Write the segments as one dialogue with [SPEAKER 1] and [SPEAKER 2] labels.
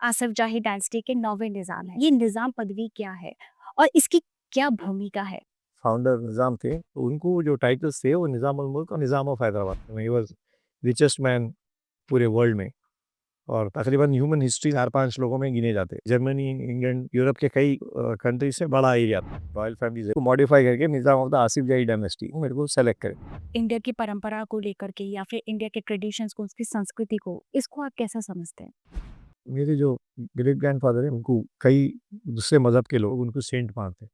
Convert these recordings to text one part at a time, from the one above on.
[SPEAKER 1] आसिफ जाही डायनेस्टी के 9वें निज़ाम हैं। ये निज़ाम पदवी क्या है और इसकी क्या भूमिका है?
[SPEAKER 2] फाउंडर निज़ाम थे, तो उनको जो टाइटल्स थे वो निज़ाम उल मुल्क और Nizam of Hyderabad. He was richest man पूरे वर्ल्ड में, और तकरीबन ह्यूमन हिस्ट्री 4-5 लोगों में गिने जाते हैं। जर्मनी, इंग्लैंड, यूरोप के कई कंट्री से बड़ा एरिया था। रॉयल फैमिली से मॉडिफाई करके निज़ाम ऑफ द आसिफ जाही डायनेस्टी मेरे को सेलेक्ट करें।
[SPEAKER 1] इंडिया की परंपरा को लेकर के या फिर इंडिया के ट्रेडिशंस को, उसकी संस्कृति को, इसको आप कैसा समझते हैं?
[SPEAKER 2] मेरे जो ग्रेट ग्रैंडफ़ादर हैं, उनको कई दूसरे मज़हब के लोग उनको सेंट मानते हैं।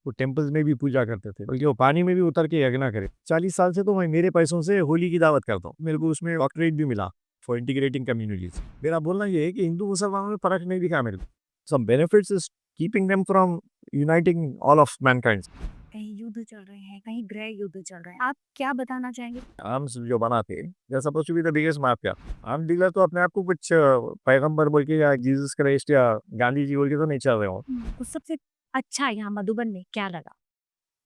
[SPEAKER 2] वो टेम्पल्स में भी पूजा करते थे, बल्कि वो पानी में भी उतर के यज्ञ करे। 40 साल से तो मैं मेरे पैसों से होली की दावत करता हूँ। मेरे को उसमें डॉक्टरेट भी मिला फॉर इंटीग्रेटिंग कम्युनिटीज। मेरा बोलना ये है कि हिंदू मुसलमानों में फर्क नहीं दिखा मेरे को। Some benefits is keeping them from uniting all of mankind.
[SPEAKER 1] कहीं युद्ध चल रहे हैं, कहीं गृह युद्ध चल रहे हैं, आप क्या बताना चाहेंगे?
[SPEAKER 2] आर्म्स जो बनाते they suppose to be the biggest mafia. Arm dealer तो अपने आप को कुछ पैगंबर बोल के या जीसस क्राइस्ट या गांधी जी बोल के तो नहीं चल रहे हो।
[SPEAKER 1] आपको सबसे अच्छा यहाँ मधुबन में क्या लगा?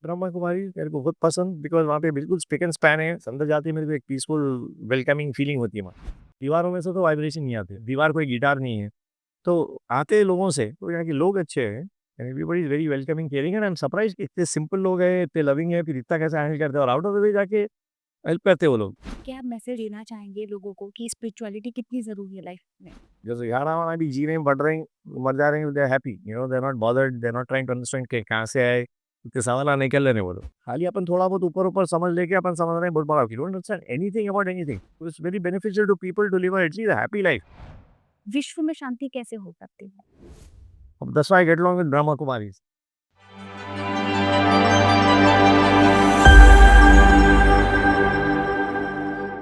[SPEAKER 2] ब्रह्मा कुमारी मेरे को बहुत पसंद, बिकॉज़ वहाँ पे बिल्कुल स्पिक एंड स्पैन है। अंदर जाते ही मेरे को एक पीसफुल वेलकमिंग फीलिंग होती है वहाँ। दीवारों में से तो वाइब्रेशन नहीं आते, दीवार कोई गिटार नहीं है। तो आते लोगों से तो यहाँ के लोग अच्छे हैं and everybody is very welcoming caring and I am surprised कि इतने सिंपल लोग हैं, इतने लविंग है, फिर इतना कैसे हैंडल करते हैं और आउट ऑफ द वे जाके हेल्प करते हैं वो लोग।
[SPEAKER 1] क्या आप मैसेज देना चाहेंगे लोगों को कि स्पिरिचुअलिटी कितनी जरूरी है लाइफ में?
[SPEAKER 2] जैसे यहाँ भी जी रहे हैं, बढ़ रहे हैं, मर जा रहे हैं, they are happy, they are not bothered, they are not trying to understand कि कहाँ से आए, इतने सवाल निकल रहे हैं वो लोग। खाली अपन थोड़ा बहुत ऊपर-ऊपर समझ लेके अपन समझ रहे हैं बहुत बड़ा, you don't understand anything about anything. It's very beneficial to people to live at least a happy life.
[SPEAKER 1] विश्व में शांति कैसे हो सकती है?
[SPEAKER 2] That's why I get along with Brahma Kumaris.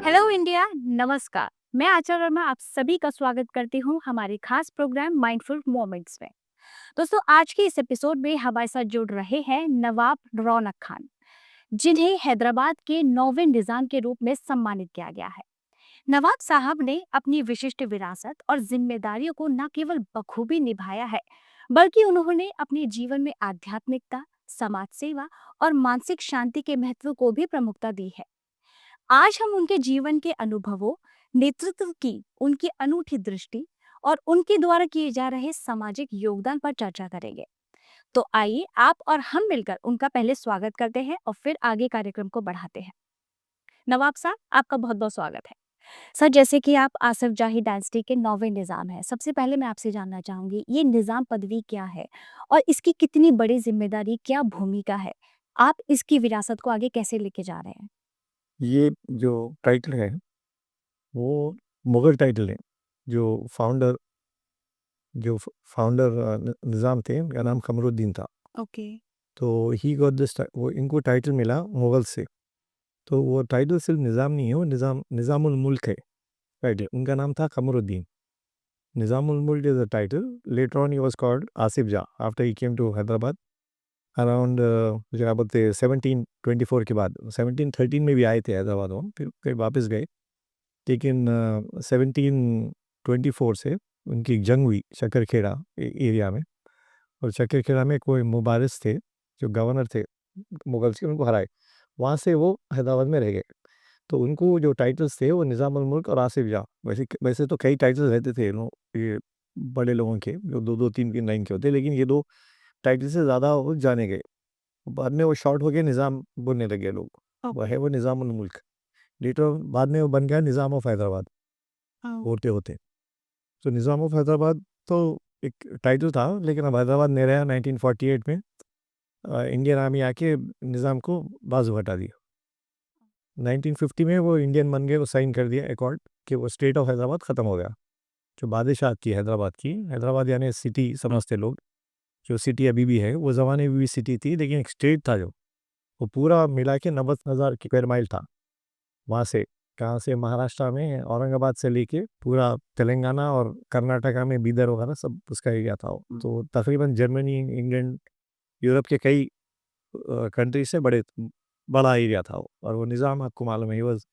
[SPEAKER 1] Hello India, नमस्कार। मैं आचार्य वर्मा आप सभी का स्वागत करती हूँ हमारे खास प्रोग्राम माइंडफुल मोमेंट्स में। दोस्तों, आज के इस एपिसोड में हमारे साथ जुड़ रहे हैं नवाब रौनक खान, जिन्हें हैदराबाद के 9वें निजाम के रूप में सम्मानित किया गया है। नवाब साहब ने अपनी विशिष्ट विरासत और जिम्मेदारियों को न केवल बखूबी निभाया है, बल्कि उन्होंने अपने जीवन में आध्यात्मिकता, समाज सेवा और मानसिक शांति के महत्व को भी प्रमुखता दी है। आज हम उनके जीवन के अनुभवों, नेतृत्व की उनकी अनूठी दृष्टि और उनके द्वारा किए जा रहे सामाजिक योगदान पर चर्चा करेंगे। तो आइए आप और हम मिलकर उनका पहले स्वागत करते हैं और फिर आगे कार्यक्रम को बढ़ाते हैं। नवाब साहब, आपका बहुत बहुत स्वागत है। सर, जैसे कि आप आसिफ जाही डायनेस्टी के 9वें निज़ाम हैं, सबसे पहले मैं आपसे जानना चाहूँगी, ये निज़ाम पदवी क्या है और इसकी कितनी बड़ी ज़िम्मेदारी, क्या भूमिका है? आप इसकी विरासत को आगे कैसे लेके जा रहे हैं?
[SPEAKER 2] ये जो टाइटल है, वो मुगल टाइटल है। जो फाउंडर जो फ फाउंडर निज़ाम थे, उनका नाम कमरुद्दीन था।
[SPEAKER 1] ओके।
[SPEAKER 2] तो ही गॉट दिस वो इनको टाइटल मिला मुगल से। तो वो टाइटल सिर्फ निज़ाम नहीं है, वो निज़ामुल मुल्क है टाइटल। उनका नाम था Qamaruddin. Nizamul Mulk is the title. Later on he was called Asif Jah after he came to Hyderabad around जो क्या बोलते हैं 1724 के बाद। 1713 में भी आए थे हैदराबाद वो, फिर कहीं वापस गए। लेकिन 1724 से उनकी एक जंग हुई शक्करखेड़ा एरिया में, और शक्करखेड़ा में कोई मुबारिस थे जो गवर्नर थे मुगल से, उनको हराए। वहाँ से वो हैदराबाद में रह गए। तो उनको जो टाइटल्स थे वो निज़ामुल मुल्क और आसिफ जाह, वैसे वैसे तो कई टाइटल्स रहते थे ये बड़े लोगों के जो 2-2 3-3 लाइन के होते, लेकिन ये 2 टाइटल से ज़्यादा वो जाने गए। बाद में वो शॉर्ट हो गए निज़ाम बोलने लगे लोग। वो
[SPEAKER 1] ओके।
[SPEAKER 2] है वो निज़ामुल मुल्क। लेटर बाद में वो बन गया निज़ाम ऑफ हैदराबाद
[SPEAKER 1] हाँ।
[SPEAKER 2] होते-होते। तो निज़ाम ऑफ हैदराबाद तो एक टाइटल था, लेकिन अब हैदराबाद नहीं रहा। 1948 में इंडियन आर्मी आके निज़ाम को बाजू हटा दिया। 1950 में वो इंडियन बन गए, वो साइन कर दिया अकॉर्ड कि वो स्टेट ऑफ हैदराबाद ख़त्म हो गया। जो बादशाह थी हैदराबाद यानी सिटी समझते लोग। जो सिटी अभी भी है, वो ज़माने में भी सिटी थी, लेकिन एक स्टेट था जो, वो पूरा मिला के 90,000 स्क्वायर माइल था। वहाँ से कहाँ से महाराष्ट्र में औरंगाबाद से लेके पूरा तेलंगाना और कर्नाटका में बीदर वगैरह सब उसका एरिया था वो। तो तकरीबन जर्मनी, इंग्लैंड, यूरोप के कई कंट्री से बड़ा एरिया था वो। और वो निज़ाम आपको मालूम है, ही वाज़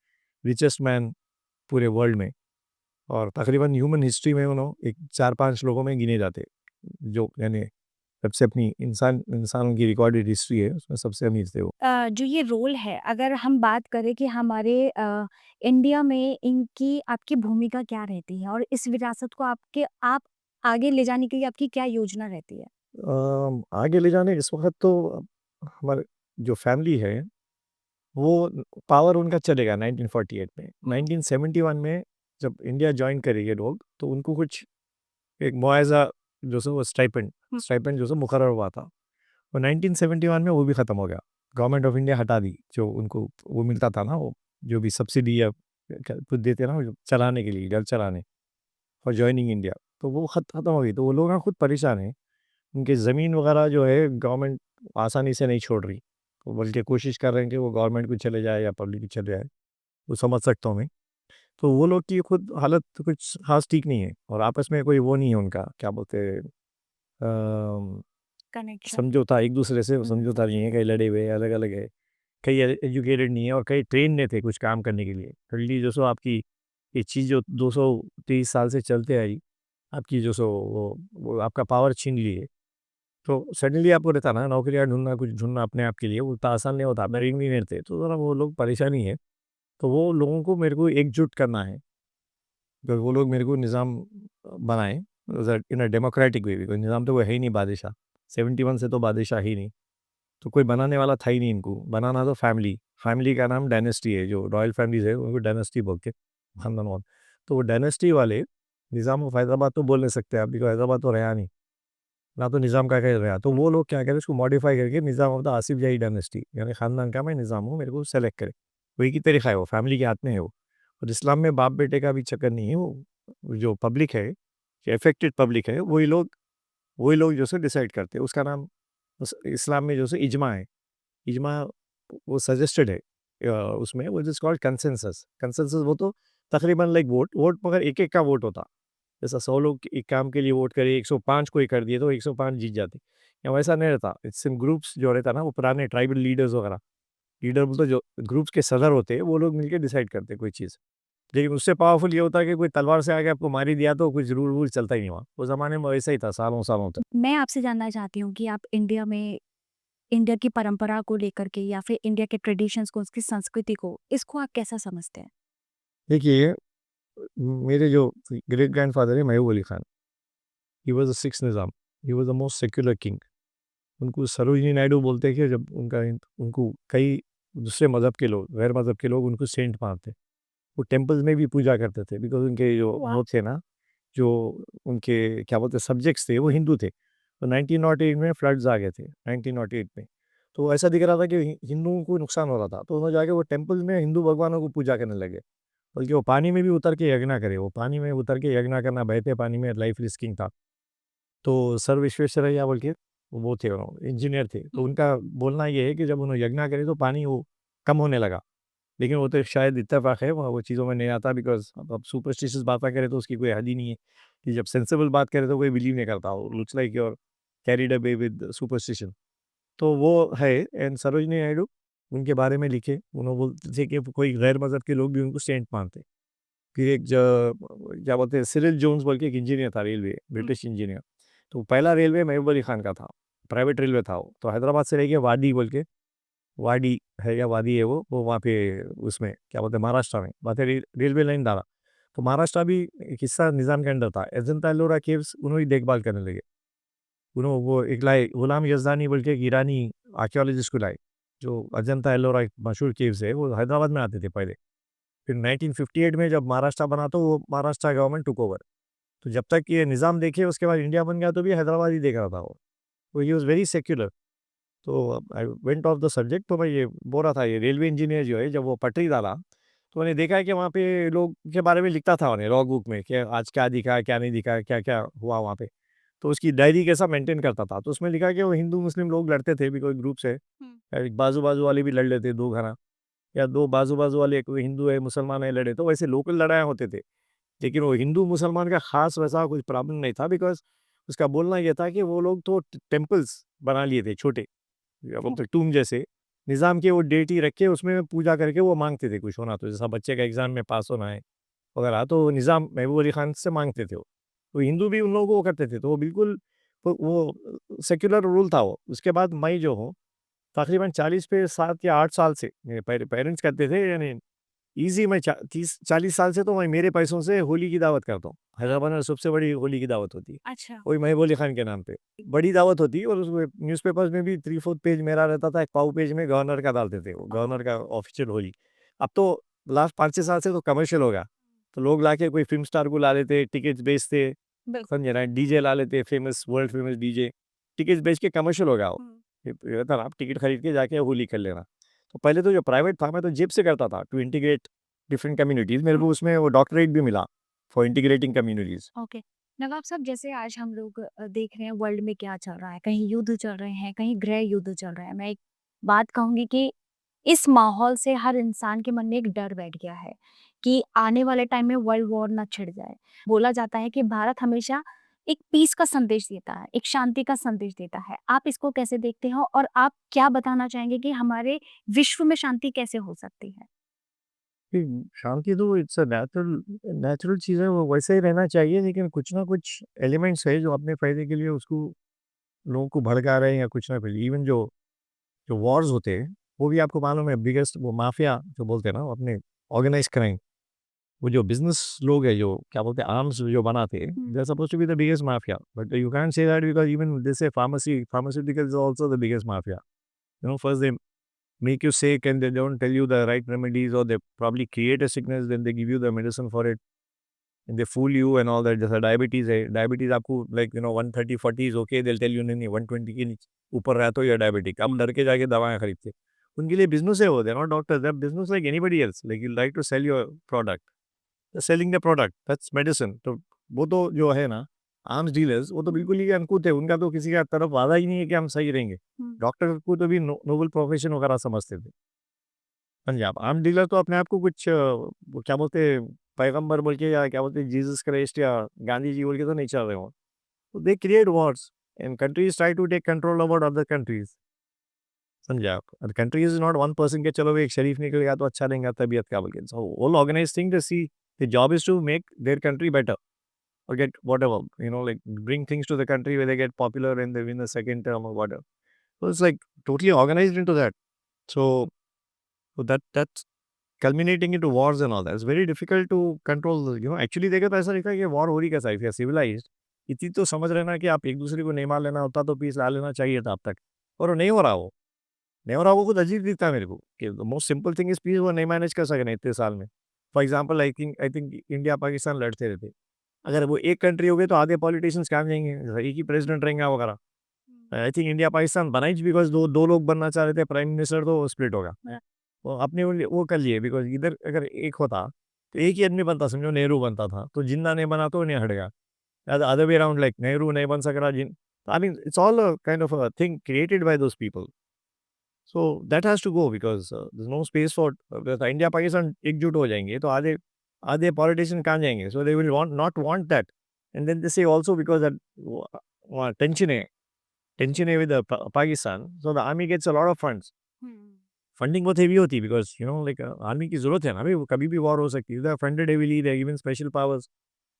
[SPEAKER 2] रिचेस्ट मैन पूरे वर्ल्ड में, और तकरीबन ह्यूमन हिस्ट्री में उन्होंने एक 4-5 लोगों में गिने जाते, जो यानी सबसे अपनी इंसानों की रिकॉर्डेड हिस्ट्री है उसमें सबसे अमीर थे वो।
[SPEAKER 1] जो ये रोल है, अगर हम बात करें कि हमारे इंडिया में इनकी आपकी भूमिका क्या रहती है और इस विरासत को आप आगे ले जाने के लिए आपकी क्या योजना रहती है?
[SPEAKER 2] आगे ले जाने इस वक़्त तो हमारे जो फैमिली है, वो पावर उनका चलेगा 1948 में। 1971 में जब इंडिया जॉइन करे ये लोग, तो उनको कुछ एक मुआवज़ा जो सो वो स्टाइपेंड जो सो मुकर्रर हुआ था। और 1971 में वो भी ख़त्म हो गया। गवर्नमेंट ऑफ इंडिया हटा दी, जो उनको वो मिलता था ना, वो जो भी सब्सिडी या क्या कुछ देते ना, वो चलाने के लिए, घर चलाने फॉर जॉइनिंग इंडिया, तो वो ख़त्म हो गई। तो वो लोग ना खुद परेशान हैं। उनकी ज़मीन वगैरह जो है गवर्नमेंट आसानी से नहीं छोड़ रही, वो बल्कि कोशिश कर रहे हैं कि वो गवर्नमेंट को चले जाए या पब्लिक को चले जाए, वो समझ सकता हूँ मैं। तो वो लोग की खुद हालत तो कुछ ख़ास ठीक नहीं है, और आपस में कोई वो नहीं है उनका, क्या बोलते हैं,
[SPEAKER 1] कनेक्शन।
[SPEAKER 2] समझौता, एक दूसरे से समझौता नहीं है, कई लड़े हुए अलग-अलग है, कई एजुकेटेड नहीं है और कई ट्रेन नहीं थे कुछ काम करने के लिए। हल्दी जो सो आपकी ये चीज़ जो 230 साल से चलते आई, आपकी जो सो वो आपका पावर छीन ली है। तो सडनली आपको रहता ना नौकरियाँ ढूँढना, कुछ ढूँढना अपने आप के लिए, वो उतना आसान नहीं होता। मेरे इंजीनियर थे, तो ज़रा वो लोग परेशानी है। तो वो लोगों को मेरे को एकजुट करना है, तो वो लोग मेरे को निज़ाम बनाएँ इन अ डेमोक्रेटिक वे, बिकॉज़ निज़ाम तो वो है ही नहीं बादशाह। 71 से तो बादशाह ही नहीं, तो कोई बनाने वाला था ही नहीं इनको। बनाना तो फैमिली, फैमिली का नाम डायनेस्टी है, जो रॉयल फैमिलीज़ है उनको डायनेस्टी बोलते हैं, खानदान। तो वो डायनेस्टी वाले निज़ाम ऑफ हैदराबाद तो बोल नहीं सकते आप, बिकॉज़ हैदराबाद तो रहा नहीं, ना तो निज़ाम का कहीं रहा। तो वो लोग क्या करें, उसको मॉडिफ़ाई करके निज़ाम ऑफ द आसिफ जाही डायनेस्टी, यानी ख़ानदान का मैं निज़ाम हूँ, मेरे को सेलेक्ट करें। वही की तरीक़ा है, वो फैमिली के हाथ में है वो। और इस्लाम में बाप-बेटे का भी चक्कर नहीं है, वो जो पब्लिक है, जो अफ़ेक्टेड पब्लिक है, वही लोग जो सो डिसाइड करते हैं। उसका नाम इस्लाम में जो सो इजमा है। इजमा वो सजेस्टेड है, उसमें which is called consensus. Consensus वो तो तकरीबन लाइक वोट मगर एक-एक का वोट होता। जैसा 100 लोग एक काम के लिए वोट करे, 105 कोई कर दिए तो 105 जीत जाते। यहाँ वैसा नहीं रहता, इट्स इन ग्रुप्स जो रहता ना, वो पुराने ट्राइबल लीडर्स वगैरह, लीडर बोलते जो ग्रुप्स के सदर होते हैं, वो लोग मिलके डिसाइड करते हैं कोई चीज़। लेकिन उससे पावरफुल ये होता है कि कोई तलवार से आके आपको मार ही दिया तो कुछ रूल-वूल चलता ही नहीं वहाँ। उस ज़माने में वैसा ही था सालों-सालों तक।
[SPEAKER 1] मैं आपसे जानना चाहती हूँ कि आप इंडिया में इंडिया की परंपरा को लेकर के या फिर इंडिया के ट्रेडिशंस को, उसकी संस्कृति को, इसको आप कैसा समझते हैं?
[SPEAKER 2] देखिए, मेरे जो ग्रेट ग्रैंडफ़ादर है महबूब Ali Khan, he was the sixth Nizam, he was the most secular king. उनको सरोजिनी नायडू बोलते हैं कि जब उनको कई दूसरे मज़हब के लोग, गैर मज़हब के लोग उनको सेंट मानते। वो टेम्पल्स में भी पूजा करते थे, बिकॉज़ उनके जो
[SPEAKER 1] वाह!
[SPEAKER 2] वो थे ना, जो उनके क्या बोलते हैं सब्जेक्ट्स थे, वो हिंदू थे। तो 1908 में फ्लड्स आ गए थे, 1908 में। तो ऐसा दिख रहा था कि हिंदुओं को नुकसान हो रहा था, तो उन्होंने जाके वो टेम्पल्स में हिंदू भगवानों को पूजा करने लगे। बल्कि वो पानी में भी उतर के यज्ञ करे, वो पानी में उतर के यज्ञ करना, बहते पानी में लाइफ रिस्किंग था। तो सर विश्वेश्वरैया बोल के वो थे, इंजीनियर थे। तो उनका बोलना ये है कि जब उन्होंने यज्ञ करे तो पानी वो कम होने लगा। लेकिन वो तो शायद इत्तेफ़ाक है, वो चीज़ों में नहीं आता, बिकॉज़ अब सुपरस्टिशियस बातें करें तो उसकी कोई हद ही नहीं है, कि जब सेंसिबल बात करे तो कोई बिलीव नहीं करता, वो looks like you are carried away with superstition. तो वो है। एंड सरोजिनी नायडू उनके बारे में लिखे, उन्होंने बोलते थे कि कोई गैर मज़हब के लोग भी उनको सेंट मानते। फिर एक क्या बोलते हैं सिरिल जोन्स बोल के एक इंजीनियर था रेलवे, ब्रिटिश इंजीनियर। तो पहला रेलवे महबूब अली खान का था, प्राइवेट रेलवे था वो। तो हैदराबाद से लेके वाडी बोल के, वाडी है या वादी है वो वहाँ पे उसमें क्या बोलते हैं महाराष्ट्र में, वहाँ से रेलवे लाइन डाला। तो महाराष्ट्र भी एक हिस्सा निज़ाम के अंडर था। अजंता एलोरा केव्स उन्होंने देखभाल करने लगे। उन्होंने वो एक लाए गुलाम यज़दानी बोल के एक ईरानी आर्कियोलॉजिस्ट को लाए, जो अजंता एलोरा एक मशहूर केव्स है, वो हैदराबाद में आते थे पहले। फिर 1958 में जब महाराष्ट्र बना तो वो महाराष्ट्र गवर्नमेंट टुक ओवर। तो जब तक ये निज़ाम देखे उसके बाद इंडिया बन गया तो भी हैदराबाद ही देख रहा था वो। तो ही वाज़ वेरी सेक्युलर। तो I went off the subject, तो मैं ये बोल रहा था, ये रेलवे इंजीनियर जो है जब वो पटरी डाला, तो मैंने देखा है कि वहाँ पे लोग के बारे में लिखता था उन्हें लॉग बुक में कि आज क्या दिखा, क्या नहीं दिखा, क्या-क्या हुआ वहाँ पे। तो उसकी डायरी कैसा मेंटेन करता था। तो उसमें लिखा है कि वो हिंदू मुस्लिम लोग लड़ते थे, भी कोई ग्रुप से बाजू-बाजू वाले भी लड़ लेते 2 घरा, या 2 बाजू-बाजू वाले, कोई हिंदू है, मुसलमान है, लड़े। तो वैसे लोकल लड़ाइयाँ होते थे। लेकिन वो हिंदू-मुसलमान का ख़ास वैसा कुछ प्रॉब्लम नहीं था, बिकॉज़ उसका बोलना ये था कि वो लोग तो टेम्पल्स बना लिए थे छोटे, या बोलते टूम जैसे, निज़ाम के वो डेटी रख के उसमें पूजा करके वो माँगते थे कुछ होना तो, जैसा बच्चे का एग्ज़ाम में पास होना है वगैरह, तो निज़ाम महबूब अली खान से माँगते थे वो। तो हिंदू भी उन लोगों को वो करते थे, तो वो बिल्कुल वो सेक्युलर रूल था वो। उसके बाद मैं जो हूँ, तकरीबन 40 पे 7 या 8 साल से मेरे पेरेंट्स करते थे, यानी ईज़ी मैं 30-40 साल से तो मैं मेरे पैसों से होली की दावत करता हूँ। हैदराबाद में सबसे बड़ी होली की दावत होती है।
[SPEAKER 1] अच्छा।
[SPEAKER 2] वही महबूब अली खान के नाम पे। बड़ी दावत होती है और उसमें न्यूज़पेपर्स में भी 3-4 पेज मेरा रहता था, एक पाव पेज में गवर्नर का डालते थे वो, गवर्नर का ऑफ़िशियल होली। अब तो लास्ट 5-6 साल से तो कमर्शियल हो गया। तो लोग लाके कोई फ़िल्म स्टार को ला लेते, टिकट्स बेचते,
[SPEAKER 1] बिल्कुल।
[SPEAKER 2] समझे ना? डीजे ला लेते, वर्ल्ड फेमस डीजे। टिकट्स बेच के कमर्शियल हो गया वो।
[SPEAKER 1] हुँ।
[SPEAKER 2] ये रहता ना, आप टिकट खरीद के जाके होली खेल लेना। तो पहले तो जो प्राइवेट था, मैं तो जेब से करता था टू इंटीग्रेट डिफरेंट कम्युनिटीज़। मेरे को उसमें वो डॉक्टरेट भी मिला फॉर इंटीग्रेटिंग कम्युनिटीज़।
[SPEAKER 1] ओके। नवाब साहब, जैसे आज हम लोग देख रहे हैं वर्ल्ड में क्या चल रहा है, कहीं युद्ध चल रहे हैं, कहीं गृह युद्ध चल रहा है। मैं एक बात कहूँगी कि इस माहौल से हर इंसान के मन में एक डर बैठ गया है कि आने वाले टाइम में वर्ल्ड वॉर ना छिड़ जाए। बोला जाता है कि भारत हमेशा एक पीस का संदेश देता है, एक शांति का संदेश देता है। आप इसको कैसे देखते हो और आप क्या बताना चाहेंगे कि हमारे विश्व में शांति कैसे हो सकती है?
[SPEAKER 2] शांति तो इट्स अ नेचुरल नेचुरल चीज़ है, वो वैसे ही रहना चाहिए, लेकिन कुछ ना कुछ एलिमेंट्स है जो अपने फ़ायदे के लिए उसको लोगों को भड़का रहे हैं या कुछ ना कुछ। इवन जो जो वॉर्स होते हैं, वो भी आपको मालूम है बिगेस्ट वो माफिया जो बोलते हैं ना, वो अपने ऑर्गेनाइज़ क्राइम, वो जो बिज़नेस लोग हैं जो क्या बोलते हैं आर्म्स जो बनाते हैं,
[SPEAKER 1] हुँ।
[SPEAKER 2] They are supposed to be the biggest mafia, but you can't say that because even they say pharmaceuticals is also the biggest mafia. You know, first they make you sick and they don't tell you the right remedies, or they probably create a sickness, then they give you the medicine for it and they fool you and all that. जैसा diabetes है, diabetes आपको like 130-40 is okay, they will tell you नहीं, नहीं 120 के ऊपर रहा तो you are diabetic. आप डर के जाके दवाएँ खरीदते। उनके लिए बिज़नेस है वो, they are not doctors, they are business like anybody else, like you like to sell your product, selling the product, that's medicine. तो वो तो जो है ना, आर्म्स डीलर्स, वो तो
[SPEAKER 1] हुँ।
[SPEAKER 2] बिल्कुल ही अनकूथ है, उनका तो किसी का तरफ वादा ही नहीं है कि हम सही रहेंगे।
[SPEAKER 1] हुँ।
[SPEAKER 2] डॉक्टर को तो भी नोबल प्रोफेशन वगैरह समझते थे। पंजाब आर्म डीलर तो अपने आप को कुछ वो क्या बोलते हैं, पैगंबर बोल के या क्या बोलते हैं, जीसस क्राइस्ट या गांधी जी बोल के तो नहीं चल रहे हो। तो they create wars and countries try to take control over other countries. समझे आप? और countries is not one person के चलो एक शरीफ निकल गया तो अच्छा रहेगा तबीयत क्या बोल के। So all organize thing to see the job is to make their country better or get whatever, like bring things to the country where they get popular and they win the second term or whatever. So it's like totally organized into that. So that's culminating into wars and all that. It's very difficult to control. Actually देखे तो ऐसा दिखता है कि war हो रही कैसा है सिविलाइज्ड। इतनी तो समझ रहे ना कि आप एक दूसरे को नहीं मार लेना होता तो पीस ला लेना चाहिए था अब तक, और वो नहीं हो रहा वो। नहीं हो रहा, वो खुद अजीब दिखता है मेरे को कि most simple thing is peace, वो नहीं मैनेज कर सके इतने साल में। For example I think India Pakistan लड़ते रहते, अगर वो एक कंट्री हो गई तो आधे पॉलिटिशियंस कहाँ जाएंगे, एक ही प्रेसिडेंट रहेंगे वगैरह।
[SPEAKER 1] हुँ।
[SPEAKER 2] आई थिंक इंडिया पाकिस्तान बना ही बिकॉज दो दो लोग बनना चाह रहे थे प्राइम मिनिस्टर, तो स्प्लिट हो गया। वो अपने वो कर लिए बिकॉज़ इधर अगर एक होता, तो एक ही आदमी बनता, समझो नेहरू बनता था, तो जिन्ना नहीं बना तो नहीं हटेगा। Other way around, like Nehru नहीं बन सक रहा I mean it's all a kind of a thing created by those people. So that has to go because there is no space for India Pakistan एकजुट हो जाएँगे तो आधे आधे पॉलिटिशियन कहाँ जाएँगे? So they will not want that. And then they say also because that वो tension है with Pakistan, so the army gets a lot of funds.
[SPEAKER 1] Hmm.
[SPEAKER 2] Funding बहुत हेवी होती है बिकॉज़ लाइक आर्मी की ज़रूरत है ना, अभी वो कभी भी वॉर हो सकती है। They are funded heavily, they are given special powers.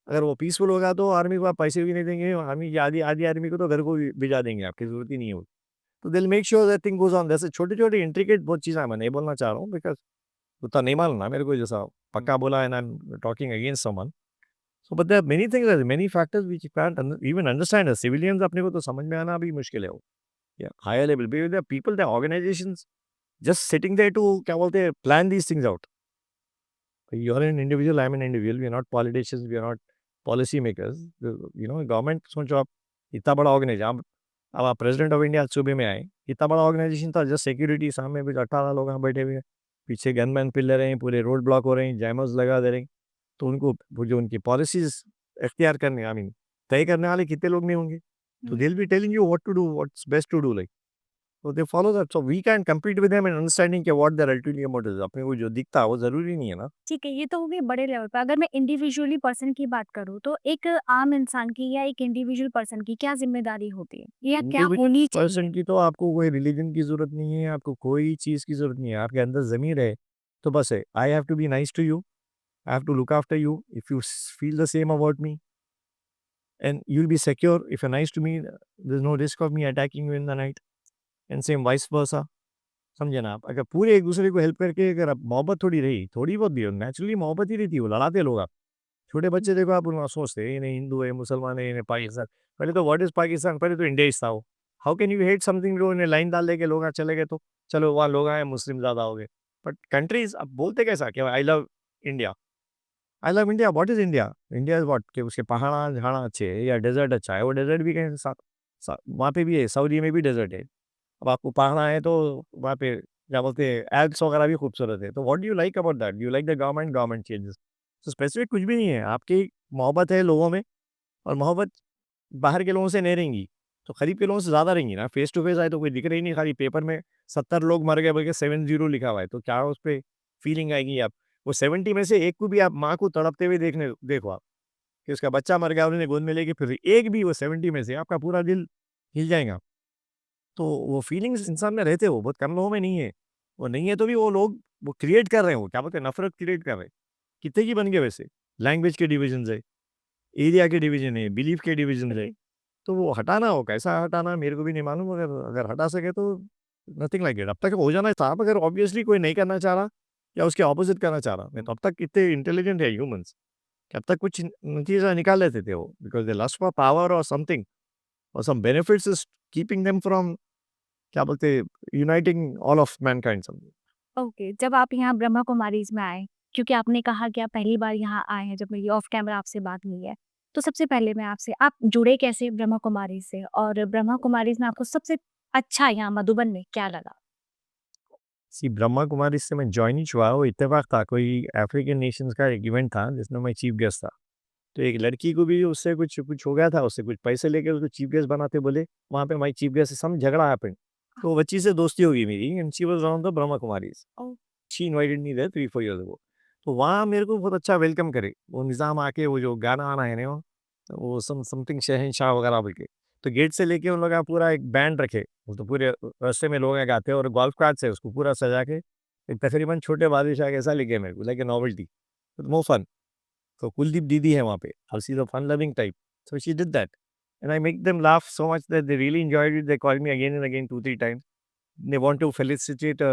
[SPEAKER 2] अगर वो पीसफुल होगा तो आर्मी को आप पैसे भी नहीं देंगे, आर्मी की आधी आधी आर्मी को तो घर को भी भिजा देंगे, आपकी ज़रूरत ही नहीं है वो। तो they will make sure that thing goes on. जैसे छोटी-छोटी इंट्रिकेट बहुत चीज़ें हैं, मैं नहीं बोलना चाह रहा हूँ बिकॉज़ उतना नहीं मालूम ना मेरे को, जैसा पक्का बोला and I am talking against someone. So but there are many things, many factors which you can't even understand. As civilians अपने को तो समझ में आना भी मुश्किल है वो। या हायर लेवल पे there are people, there are organizations just sitting there to क्या बोलते हैं plan these things out. You are an individual, I am an individual. We are not politicians, we are not policy makers. Government सोचो आप, इतना बड़ा organisation, अब आप president of India सूबे में आए, इतना बड़ा ऑर्गेनाइजेशन था, जस्ट सिक्योरिटी सामने कुछ 18 लोग यहाँ बैठे हुए हैं, पीछे गनमैन पिल ले रहे हैं, पूरे रोड ब्लॉक हो रहे हैं, जैमर्स लगा दे रहे हैं। तो उनको वो जो उनकी पॉलिसीज इख्तियार करने, आई मीन तय करने वाले कितने लोग नहीं होंगे? तो
[SPEAKER 1] हुँ।
[SPEAKER 2] They will be telling you what to do, what's best to do, like so they follow that. So we can compete with them in understanding कि what their ulterior motives है। अपने को जो दिखता है वो ज़रूरी नहीं है ना।
[SPEAKER 1] ठीक है, ये तो हो गई बड़े लेवल पे। अगर मैं इंडिविजुअली पर्सन की बात करूँ, तो एक आम इंसान की या एक इंडिविजुअल पर्सन की क्या ज़िम्मेदारी होती है? या क्या
[SPEAKER 2] इंडिविजुअल
[SPEAKER 1] होनी चाहिए?
[SPEAKER 2] पर्सन की तो आपको कोई रिलीजन की ज़रूरत नहीं है, आपको कोई चीज़ की ज़रूरत नहीं है। आपके अंदर ज़मीर है, तो बस है, I have to be nice to you, I have to look after you, if you feel the same about me and you will be secure if you are nice to me, there is no risk of me attacking you in the night and same vice versa. समझे ना आप? अगर पूरे एक-दूसरे को help करके अगर आप मोहब्बत थोड़ी रही, थोड़ी बहुत भी हो, नेचुरली मोहब्बत ही रहती है, वो लड़ाते लोग आप। छोटे बच्चे देखो आप उनका सोचते हैं, इन्हें हिंदू है, मुसलमान है, इन्हें पाकिस्तान। पहले तो व्हाट इज़ पाकिस्तान? पहले तो इंडिया ही था वो। How can you hate something जो इन्हें लाइन डाल दे के लोग वहाँ चले गए तो, चलो वहाँ लोग आए, मुस्लिम ज़्यादा हो गए। बट कंट्रीज़ आप बोलते कैसा कि I love India. I love India, what is India? India is what? कि उसके पहाड़-झाड़ा अच्छे हैं या डेज़र्ट अच्छा है, वो डेज़र्ट भी कहीं सा सा वहाँ पे भी है, सऊदी में भी डेज़र्ट है। अब आपको पहाड़ है तो वहाँ पे क्या बोलते हैं एल्प्स वगैरह भी खूबसूरत है। तो what do you like about that? Do you like the government? Government changes. तो स्पेसिफिक कुछ भी नहीं है, आपकी मोहब्बत है लोगों में और मोहब्बत बाहर के लोगों से नहीं रहेंगी, तो करीब के लोगों से ज़्यादा रहेंगी ना। फेस टू फेस आए तो कोई दिख रहा ही नहीं, खाली पेपर में 70 लोग मर गए बोल के 70 लिखा हुआ है, तो क्या उस पे फीलिंग आएगी आप? वो 70 में से एक को भी आप माँ को तड़पते हुए देखो आप, कि उसका बच्चा मर गया, उन्होंने गोद में लेके फिर एक भी वो 70 में से आपका पूरा दिल हिल जाएगा। तो वो फीलिंग्स इंसान में रहते हो, बहुत कम लोगों में नहीं है। वो नहीं है तो भी वो लोग वो क्रिएट कर रहे हैं, वो क्या बोलते हैं नफ़रत क्रिएट कर रहे हैं। कितने की बन गए वैसे? लैंग्वेज के डिविजन्स है, एरिया के डिवीज़न है, बिलीफ के डिवीज़न है। तो वो हटाना हो कैसा हटाना मेरे को भी नहीं मालूम अगर अगर हटा सके तो नथिंग लाइक इट। अब तक हो जाना था मगर ऑब्वियसली कोई नहीं करना चाह रहा या उसके ऑपोज़िट करना चाह रहा। नहीं तो अब तक कितने इंटेलिजेंट है ह्यूमन्स कि अब तक कुछ नतीजा निकाल लेते थे वो because they lust for power और समथिंग और some benefits is keeping them from क्या बोलते हैं uniting all of mankind something.
[SPEAKER 1] Okay, जब आप यहाँ ब्रह्मा कुमारीज़ में आए, क्योंकि आपने कहा कि आप पहली बार यहाँ आए हैं, जब मेरी ऑफ कैमरा आपसे बात हुई है, तो सबसे पहले मैं आपसे आप जुड़े कैसे ब्रह्मा कुमारीज़ से? और ब्रह्मा कुमारीज़ में आपको सबसे अच्छा यहाँ मधुबन में क्या लगा?
[SPEAKER 2] सी ब्रह्मा कुमारी से मैं जॉइन ही हुआ वो इत्तेफाक था कोई अफ्रीकन नेशंस का एक इवेंट था जिसमें मैं चीफ गेस्ट था। तो एक लड़की को भी उससे कुछ कुछ हो गया था, उससे कुछ पैसे लेके उसको चीफ गेस्ट बनाते बोले, वहाँ पे माई चीफ गेस्ट से सम झगड़ा हैपेंड। तो वो बच्ची से दोस्ती हो गई मेरी and she was one of the Brahma Kumaris.
[SPEAKER 1] Oh!
[SPEAKER 2] She invited me there 3-4 years ago. तो वहाँ मेरे को बहुत अच्छा वेलकम करे। वो निज़ाम आके वो जो गाना-वाना है ना वो समथिंग शहंशाह वगैरह बोल के। तो गेट से लेके उन लोग का पूरा एक बैंड रखे। वो तो पूरे रास्ते में लोग गाते हैं और गोल्फ कार्ट्स है उसको पूरा सजा के एक तकरीबन छोटे बादशाह के ऐसा लेके मेरे को like a novelty. More fun. So Kuldeep Didi hai वहाँ पे और she's a fun loving type. So she did that. And I make them laugh so much that they really enjoyed it. They called me again and again 2-3 times. They want to felicitate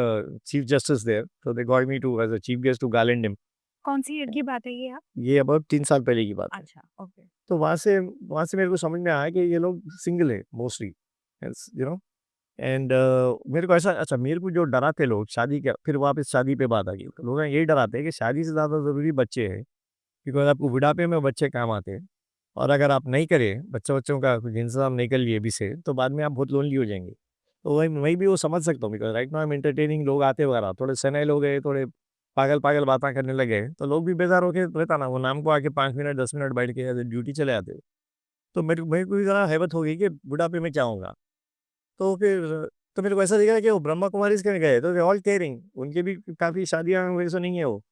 [SPEAKER 2] Chief Justice there. So they called me to as a chief guest to garland him.
[SPEAKER 1] कौन-सी year की बात है ये आप?
[SPEAKER 2] ये about 3 साल पहले की बात है।
[SPEAKER 1] अच्छा, ओके।
[SPEAKER 2] तो वहाँ से मेरे को समझ में आया कि ये लोग सिंगल है मोस्टली यू नो एंड मेरे को ऐसा अच्छा मेरे को जो डराते लोग शादी का फिर वापस शादी पे बात आ गई। तो लोग यही डराते हैं कि शादी से ज़्यादा ज़रूरी बच्चे हैं बिकॉज़ आपको बुढ़ापे में बच्चे काम आते हैं। और अगर आप नहीं करें, बच्चों-वच्चों का कुछ इंतज़ाम नहीं कर लिए अभी से, तो बाद में आप बहुत लोनली हो जाएँगे। तो वही मैं भी वो समझ सकता हूँ because right now I am entertaining लोग आते वगैरह, थोड़े सेनेल हो गए, थोड़े पागल-पागल बातें करने लगे, तो लोग भी बेज़ार होके रहता ना, वो नाम को आके 5 मिनट, 10 मिनट बैठ के ऐसे ड्यूटी चले आते। तो मेरे को भी ज़रा हैबत हो गई कि बुढ़ापे में क्या होगा? तो फिर तो मेरे को ऐसा दिखा कि वो ब्रह्मा कुमारीज़ के गए, तो दे ऑल केयरिंग, उनके भी काफ़ी शादियाँ वैसे नहीं है वो।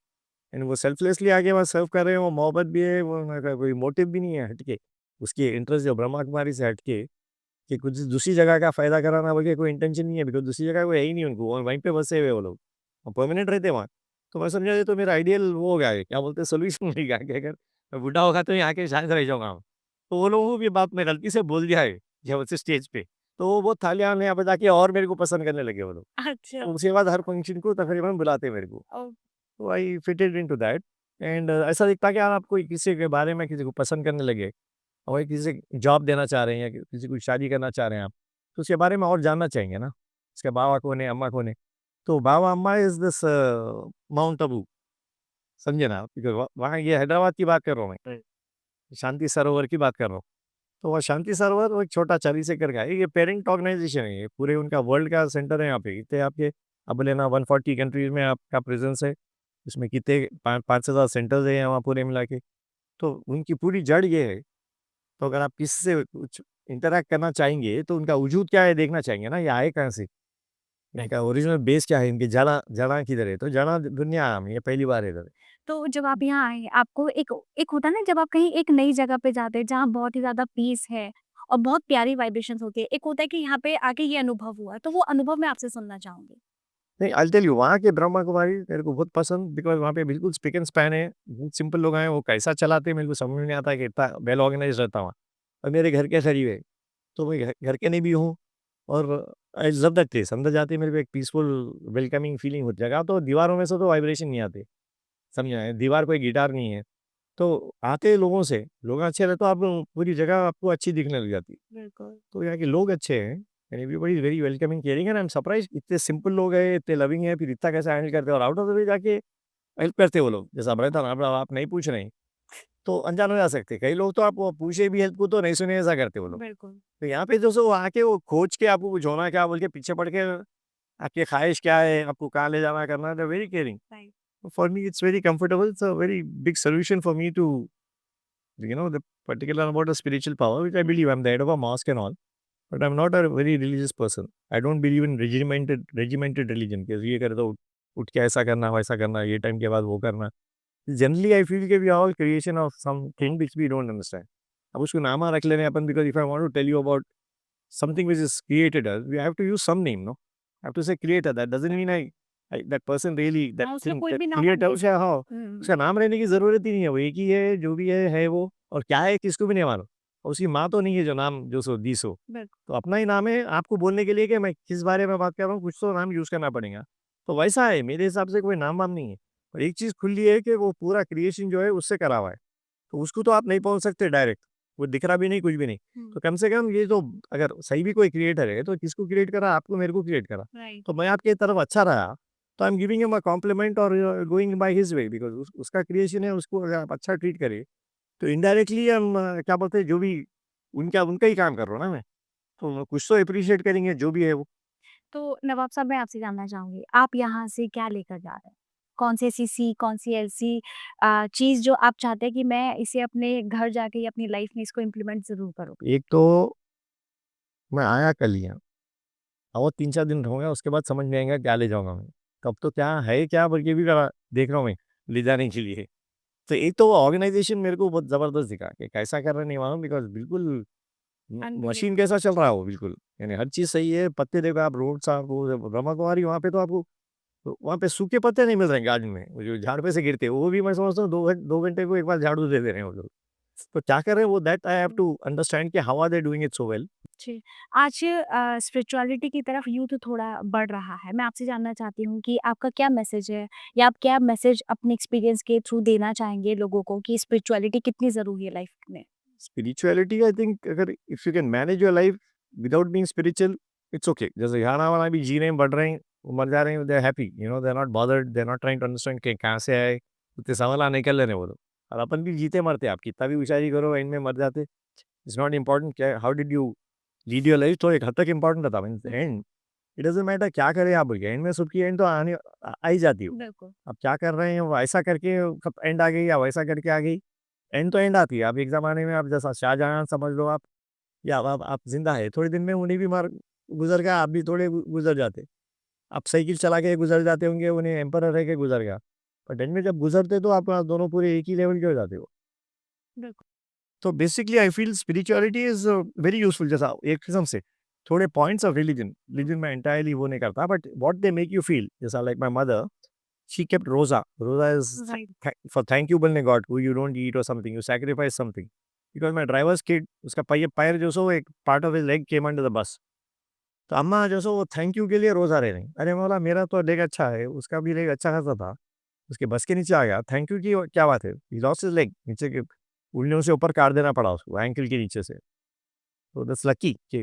[SPEAKER 2] एंड वो सेल्फलेसली आके वहाँ सर्व कर रहे हैं, वो मोहब्बत भी है, वो उनका कोई मोटिव भी नहीं है हट के। उसकी इंटरेस्ट जो ब्रह्मा कुमारी से हट के कि कुछ दूसरी जगह का फ़ायदा कराना बोल के कोई इंटेंशन नहीं है बिकॉज़ दूसरी जगह कोई है ही नहीं उनको और वहीं पे बसे हुए हैं वो लोग। और परमानेंट रहते हैं वहाँ। तो मैं समझा ये तो मेरा आइडियल वो हो गया है, क्या बोलते हैं सॉल्यूशन मिल गया कि अगर मैं बूढ़ा होगा तो यहाँ आके शायद रह जाऊँगा। तो वो लोगों को ये बात मैं गलती से बोल दिया है, जब से स्टेज पे। तो वो बहुत थालियाँ बजा के और मेरे को पसंद करने लगे वो लोग।
[SPEAKER 1] अच्छा।
[SPEAKER 2] तो उसके बाद हर फंक्शन को तकरीबन बुलाते हैं मेरे को।
[SPEAKER 1] ओह!
[SPEAKER 2] तो आई फिटेड इनटू दैट एंड ऐसा दिखता है कि यार आप कोई किसी के बारे में किसी को पसंद करने लगे और वही किसी से जॉब देना चाह रहे हैं या किसी को शादी करना चाह रहे हैं आप, तो उसके बारे में और जानना चाहेंगे ना, उसके बाबा कौन है, अम्मा कौन है? तो बाबा अम्मा इज़ दिस माउंट आबू, समझे ना आप? बिकॉज़ वहाँ ये हैदराबाद की बात कर रहा हूँ मैं, शांति सरोवर की बात कर रहा हूँ। तो वो शांति सरोवर वो एक छोटा 40 एकड़ का है, ये पेरेंट ऑर्गनाइज़ेशन है ये, पूरे उनका वर्ल्ड का सेंटर है यहाँ पे, इतने आपके अब लेना 140 कंट्रीज़ में आपका प्रेज़ेंस है। इसमें कितने 5 से ज़्यादा सेंटर्स हैं यहाँ पूरे मिला के। तो उनकी पूरी जड़ ये है, तो अगर आप किसी से कुछ इंटरैक्ट करना चाहेंगे, तो उनका वजूद क्या है देखना चाहेंगे ना, ये आए कहाँ से? इनका ओरिजिनल बेस क्या है? इनकी जड़ा जड़ाँ किधर है? तो जड़ाँ दुनिया में ये पहली बार है इधर।
[SPEAKER 1] तो जब आप यहाँ आए, आपको एक एक होता है ना जब आप कहीं एक नई जगह पे जाते हैं जहाँ बहुत ही ज़्यादा पीस है और बहुत प्यारी वाइब्रेशंस होती है। एक होता है कि यहाँ पे आके ये अनुभव हुआ, तो वो अनुभव मैं आपसे सुनना चाहूँगी।
[SPEAKER 2] नहीं, आई विल टेल यू वहाँ के ब्रह्मा कुमारी मेरे को बहुत पसंद बिकॉज़ वहाँ पे बिल्कुल स्पीक एंड स्पैन है, बहुत सिंपल लोग आए हैं, वो कैसा चलाते हैं मेरे को समझ में नहीं आता है कि इतना वेल ऑर्गनाइज़्ड रहता वहाँ और मेरे घर के करीब है, तो मैं घर के नहीं भी हूँ और आई लव दैट प्लेस। अंदर जाते ही मेरे को एक पीसफुल वेलकमिंग फीलिंग होती है। तो दीवारों में से तो वाइब्रेशन नहीं आते, समझे? दीवार कोई गिटार नहीं है। तो आते लोगों से, लोग अच्छे रहे तो आप पूरी जगह आपको अच्छी दिखने लग जाती है।
[SPEAKER 1] बिल्कुल।
[SPEAKER 2] तो यहाँ के लोग अच्छे हैं and everybody is very welcoming, caring and I am surprised इतने सिंपल लोग हैं, इतने लविंग हैं, फिर इतना कैसे हैंडल करते हैं और आउट ऑफ द वे जाके हेल्प करते हैं वो लोग। जैसा आप रहता ना, आप नहीं पूछ रहे हैं, तो अनजान हो जा सकते हैं। कई लोग तो आप वो पूछे भी हेल्प को तो नहीं सुने ऐसा करते वो लोग।
[SPEAKER 1] बिल्कुल।
[SPEAKER 2] तो यहाँ पे जो सो वो आके वो खोज के आपको कुछ होना क्या बोल के पीछे पड़ के आपकी ख़्वाहिश क्या है, आपको कहाँ ले जाना है, करना है, they are very caring.
[SPEAKER 1] Right.
[SPEAKER 2] For me, it's very comfortable. It's a very big solution for me to, the particular about the spiritual power, which I believe. I'm the head of a mosque and all, but I'm not a very religious person. I don't believe in regimented religion. कि ये करे तो उठ के ऐसा करना, वैसा करना, ये टाइम के बाद वो करना. Generally, I feel कि we are all creation of something which we don't understand. अब उसको नाम रख लेने अपन, because if I want to tell you about something which is created us, we have to use some name, no? I have to say creator. That doesn't mean that person really, that
[SPEAKER 1] हाँ, उसका
[SPEAKER 2] thing,
[SPEAKER 1] कोई
[SPEAKER 2] that
[SPEAKER 1] भी नाम आप
[SPEAKER 2] creator,
[SPEAKER 1] दे
[SPEAKER 2] उसे हाँ,
[SPEAKER 1] हुँ,
[SPEAKER 2] उसका नाम रहने की ज़रूरत ही नहीं है, वो एक ही है, जो भी है वो, और क्या है किसको भी नहीं मालूम। और उसकी माँ तो नहीं है जो नाम जो सो दी सो,
[SPEAKER 1] बिल्कुल।
[SPEAKER 2] तो अपना ही नाम है आपको बोलने के लिए कि मैं किस बारे में बात कर रहा हूँ, कुछ तो नाम यूज़ करना पड़ेगा। तो वैसा है, मेरे हिसाब से कोई नाम-वाम नहीं है। और एक चीज़ खुली है कि वो पूरा क्रिएशन जो है उससे करा हुआ है, तो उसको तो आप नहीं पहुँच सकते डायरेक्ट, वो दिख रहा भी नहीं, कुछ भी नहीं।
[SPEAKER 1] हुँ,
[SPEAKER 2] तो कम से कम ये तो अगर सही भी कोई क्रिएटर है, तो किसको क्रिएट करा? आपको, मेरे को क्रिएट करा।
[SPEAKER 1] राइट।
[SPEAKER 2] तो मैं आपकी तरफ अच्छा रहा, तो I am giving him a compliment और going by his way, because उसका क्रिएशन है, उसको अगर आप अच्छा ट्रीट करें, तो इनडायरेक्टली हम क्या बोलते हैं, जो भी उनका उनका ही काम कर रहा हूँ ना मैं, तो कुछ तो एप्रिशिएट करेंगे जो भी है वो।
[SPEAKER 1] तो नवाब साहब मैं आपसे जानना चाहूँगी, आप यहाँ से क्या लेकर जा रहे हैं? कौन-सी ऐसी सीख, कौन-सी ऐसी चीज़ जो आप चाहते हैं कि मैं इसे अपने घर जाके या अपनी लाइफ़ में इसको इम्प्लीमेंट ज़रूर करूँ?
[SPEAKER 2] एक तो मैं आया कल ही यहाँ, और 3-4 दिन रहूँगा, उसके बाद समझ में आएगा क्या ले जाऊँगा मैं। तब तो क्या है क्या बोल के भी देख रहा हूँ मैं, ले जाने के लिए। तो एक तो वो ऑर्गनाइज़ेशन मेरे को बहुत ज़बरदस्त दिखा कि कैसा कर रहे हैं नहीं मालूम, बिकॉज़ बिल्कुल मशीन
[SPEAKER 1] अनबिलीवेबल।
[SPEAKER 2] कैसा चल रहा है वो बिल्कुल। यानी हर चीज़ सही है, पत्ते देखो आप, रोड साफ, वो ब्रह्मा कुमारी वहाँ पे तो आपको, तो वहाँ पे सूखे पत्ते नहीं मिल रहे हैं गार्डन में, वो जो झाड़ पे से गिरते हैं, वो भी मैं समझता हूँ 2 घंटे को एक बार झाड़ू दे दे रहे हैं वो लोग। तो क्या कर रहे हैं वो, that I have to understand कि how are they doing it so well.
[SPEAKER 1] जी। आज स्पिरिचुअलिटी की तरफ यूथ थोड़ा बढ़ रहा है। मैं आपसे जानना चाहती हूँ कि आपका क्या मैसेज है या आप क्या मैसेज अपने एक्सपीरियंस के थ्रू देना चाहेंगे लोगों को कि स्पिरिचुअलिटी कितनी ज़रूरी है लाइफ में?
[SPEAKER 2] स्पिरिचुअलिटी आई थिंक, अगर if you can manage your life without being spiritual, it's okay. जैसे यहाँ-वहाँ भी जी रहे हैं, बढ़ रहे हैं, मर जा रहे हैं, they are happy, they are not bothered, they are not trying to understand कि कहाँ से आए, इतने सवाल निकल रहे हैं वो लोग। और अपन भी जीते-मरते, आप कितना भी होशियारी करो एंड में मर जाते। इट्स नॉट इम्पोर्टेंट क्या how did you lead your life, तो एक हद तक इम्पोर्टेंट था, means and it doesn't matter क्या करें आप, एंड में सबकी एंड तो आ ही जाती हो।
[SPEAKER 1] बिल्कुल।
[SPEAKER 2] अब क्या कर रहे हैं, वो ऐसा करके कब एंड आ गई या वैसा करके आ गई, एंड तो एंड आती है। अब एक ज़माने में आप जैसा शाहजहाँ समझ लो आप, या अब आप ज़िंदा है, थोड़े दिन में उन्हें भी मार गुज़र गया, आप भी थोड़े गुज़र जाते। आप साइकिल चला के गुज़र जाते होंगे, उन्हें एम्परर रह के गुज़र गया। बट एंड में जब गुज़रते तो आप दोनों पूरे एक ही लेवल के हो जाते हो।
[SPEAKER 1] बिल्कुल।
[SPEAKER 2] तो basically I feel spirituality is very useful. जैसा एक किस्म से थोड़े पॉइंट्स ऑफ रिलीजन मैं एंटायरली वो नहीं करता, but what they make you feel, जैसा like my mother, she kept रोज़ा। रोज़ा is
[SPEAKER 1] right.
[SPEAKER 2] For thank you बोलने God who you don't eat और something, you sacrifice something. Because my driver's kid, उसका पैर पैर जो सो एक part of his leg came under the bus. तो अम्मा जो सो वो थैंक यू के लिए रोज़ा रह रही। अरे मैं बोला मेरा तो लेग अच्छा है, उसका भी लेग अच्छा खासा था, उसके बस के नीचे आ गया, थैंक यू की क्या बात है? ही लॉस्ट हिज लेग, नीचे के उंगलियों से ऊपर काट देना पड़ा उसको, एंकल के नीचे से। तो दैट्स लकी कि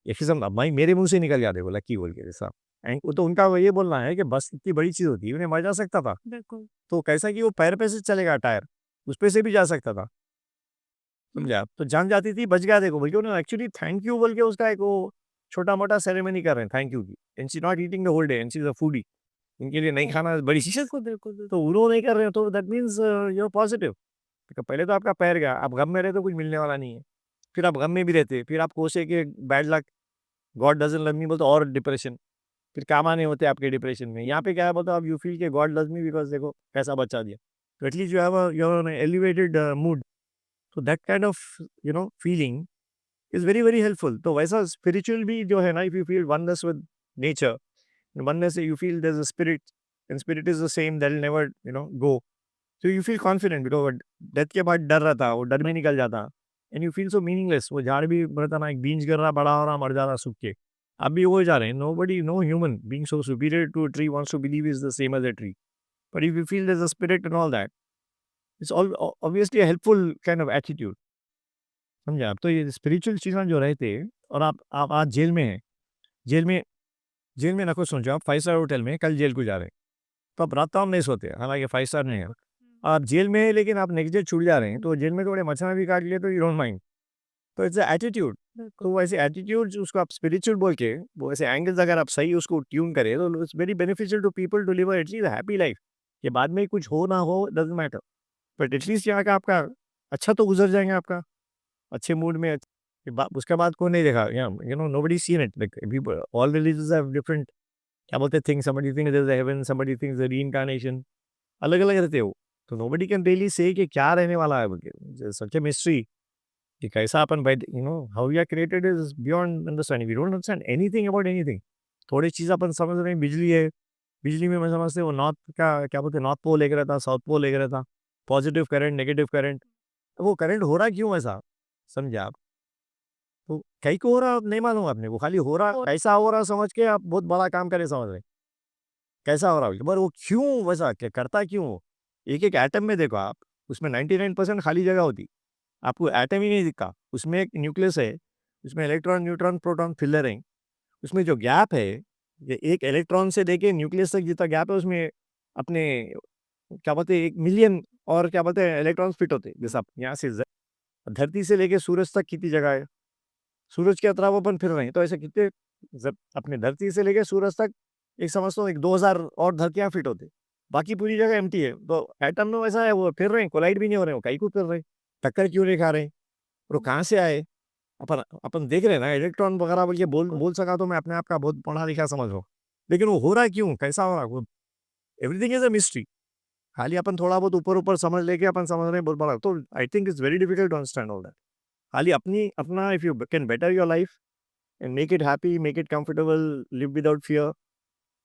[SPEAKER 2] ये किस्म अब भाई मेरे मुँह से निकल गया देखो लकी बोल के जैसा। वो तो उनका वो ये बोलना है कि बस इतनी बड़ी चीज़ होती है, उन्हें मर जा सकता था।
[SPEAKER 1] बिल्कुल।
[SPEAKER 2] तो कैसा कि वो पैर पे से चलेगा टायर, उस पे से भी जा सकता था, समझे आप? तो जान जाती थी, बच गया देखो, बल्कि उन्होंने एक्चुअली थैंक यू बोल के उसका एक वो छोटा-मोटा सेरेमनी कर रहे हैं थैंक यू की। And she is not eating the whole day and she is a foodie. इनके लिए नहीं खाना बड़ी चीज़ है।
[SPEAKER 1] बिल्कुल, बिल्कुल, बिल्कुल।
[SPEAKER 2] तो उन्होंने नहीं कर रहे हो तो that means you are positive. तो पहले तो आपका पैर गया, आप गम में रहते तो कुछ मिलने वाला नहीं है। फिर आप गम में भी रहते, फिर आप कोसे कि bad luck, God doesn't love me बोलते और डिप्रेशन, फिर काम आने होते आपके डिप्रेशन में। यहाँ पे क्या है बोलते आप यू फील कि गॉड लव्स मी बिकॉज़ देखो कैसा बचा दिया। तो at least you have an elevated mood, तो that kind of feeling is very, very helpful. तो वैसा स्पिरिचुअल भी जो है ना, if you feel oneness with nature, oneness you feel there is a spirit and spirit is the same that will never go. तो you feel confident because death के बाद डर रहता, वो डर भी निकल जाता and you feel so meaningless. वो झाड़ भी रहता ना, एक बीज गिर रहा, बड़ा हो रहा, मर जा रहा सूख के। आप भी हो जा रहे हैं, nobody, no human being so superior to a tree wants to believe is the same as a tree. But if you feel there's a spirit and all that, it's all obviously a helpful kind of attitude. समझे आप? तो ये spiritual चीज़ें जो रहते हैं, और आप आज जेल में हैं, जेल में ना कुछ सोचो, आप 5 स्टार होटल में कल जेल को जा रहे हैं, तो आप रात को नहीं सोते, हालाँकि 5 स्टार नहीं है। आप जेल में हैं लेकिन आप नेक्स्ट डे छूट जा रहे हैं, तो जेल में थोड़े मच्छर भी काट लिए तो यू डोंट माइंड। तो इट्स अ एटीट्यूड।
[SPEAKER 1] बिल्कुल।
[SPEAKER 2] तो वैसे एटीट्यूड उसको आप स्पिरिचुअल बोल के, वो ऐसे एंगल्स अगर आप सही उसको ट्यून करें, तो it's very beneficial to people to live at least happy life. ये बाद में कुछ हो ना हो डज़न्ट मैटर, बट एटलीस्ट यहाँ का आपका अच्छा तो गुज़र जाएँगे आपका, अच्छे मूड में। उसके बाद कौन नहीं देखा, you know nobody seen it, like people, all religions have different, क्या बोलते हैं, things, somebody thinks there is a heaven, somebody thinks the reincarnation, अलग-अलग रहते हो। तो नोबडी कैन रियली से कि क्या रहने वाला है बोल के, सच अ मिस्ट्री कि कैसा अपन by, you know how we are created is beyond understanding, we don't understand anything about anything. थोड़ी चीज़ अपन समझ रहे हैं, बिजली है, बिजली में मैं समझते हैं वो नॉर्थ का, क्या बोलते हैं, नॉर्थ पोल एक रहता, साउथ पोल एक रहता, पॉजिटिव करंट, नेगेटिव करंट। तो वो करंट हो रहा क्यों ऐसा, समझे आप? तो कहीं को हो रहा नहीं मालूम आपने, वो खाली हो रहा, कैसा हो रहा समझ के आप बहुत बड़ा काम करे समझ रहे हैं। कैसा हो रहा है, पर वो क्यों वैसा करता क्यों वो? एक-एक एटम में देखो आप, उसमें 99% खाली जगह होती। आपको एटम ही नहीं दिखा। उसमें एक न्यूक्लियस है, उसमें इलेक्ट्रॉन, न्यूट्रॉन, प्रोटॉन फिलर हैं। उसमें जो गैप है, ये एक इलेक्ट्रॉन से लेके न्यूक्लियस तक जितना गैप है, उसमें अपने क्या बोलते हैं 1 मिलियन और क्या बोलते हैं इलेक्ट्रॉन्स फिट होते हैं। जैसे आप यहाँ से धरती से लेके सूरज तक कितनी जगह है? सूरज के अतराफ अपन फिर रहे हैं, तो ऐसे कितने, जब अपने धरती से लेके सूरज तक एक समझता हूँ, एक 2000 और धरतियाँ फिट होते, बाकी पूरी जगह एम्प्टी है। तो एटम में वैसा है, वो फिर रहे हैं, कोलाइड भी नहीं हो रहे हैं, वो काहे को फिर रहे हैं, टक्कर क्यों नहीं खा रहे हैं, और वो कहाँ से आए? अपन अपन देख रहे हैं ना, इलेक्ट्रॉन वगैरह बोल के बोल सका तो मैं अपने आप का बहुत पढ़ा लिखा समझ लो, लेकिन वो हो रहा है क्यों, कैसा हो रहा है वो, एवरीथिंग इज अ मिस्ट्री। खाली अपन थोड़ा बहुत ऊपर समझ लेके अपन समझ रहे हैं बहुत बड़ा, तो I think it's very difficult to understand all that. खाली अपनी अपना, if you can better your life and make it happy, make it comfortable, live without fear,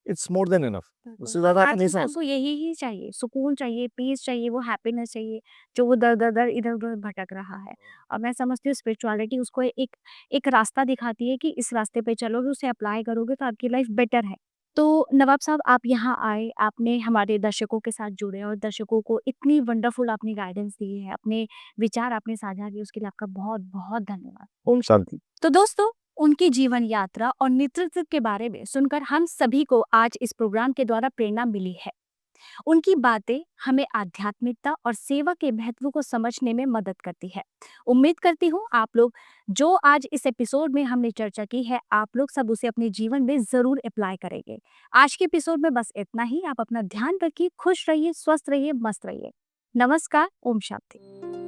[SPEAKER 2] it's more than enough.
[SPEAKER 1] बिल्कुल।
[SPEAKER 2] उससे ज़्यादा
[SPEAKER 1] आज
[SPEAKER 2] नहीं समझ।
[SPEAKER 1] इंसान को यही ही चाहिए, सुकून चाहिए, पीस चाहिए, वो हैप्पीनेस चाहिए, जो वो दर-दर, इधर-उधर भटक रहा है। और मैं समझती हूँ स्पिरिचुअलिटी उसको एक एक रास्ता दिखाती है कि इस रास्ते पे चलोगे, उसे अप्लाई करोगे तो आपकी लाइफ बेटर है। तो नवाब साहब, आप यहाँ आए, आपने हमारे दर्शकों के साथ जुड़े और दर्शकों को इतनी वंडरफुल आपने गाइडेंस दी है, अपने विचार आपने साझा किए, उसके लिए आपका बहुत-बहुत धन्यवाद।
[SPEAKER 2] ओम शांति।
[SPEAKER 1] तो दोस्तों, उनकी जीवन यात्रा और नेतृत्व के बारे में सुनकर हम सभी को आज इस प्रोग्राम के द्वारा प्रेरणा मिली है। उनकी बातें हमें आध्यात्मिकता और सेवा के महत्व को समझने में मदद करती है। उम्मीद करती हूँ आप लोग जो आज इस एपिसोड में हमने चर्चा की है, आप लोग सब उसे अपने जीवन में जरूर अप्लाई करेंगे। आज के एपिसोड में बस इतना ही। आप अपना ध्यान रखिए, खुश रहिए, स्वस्थ रहिए, मस्त रहिए। नमस्कार, ओम शांति।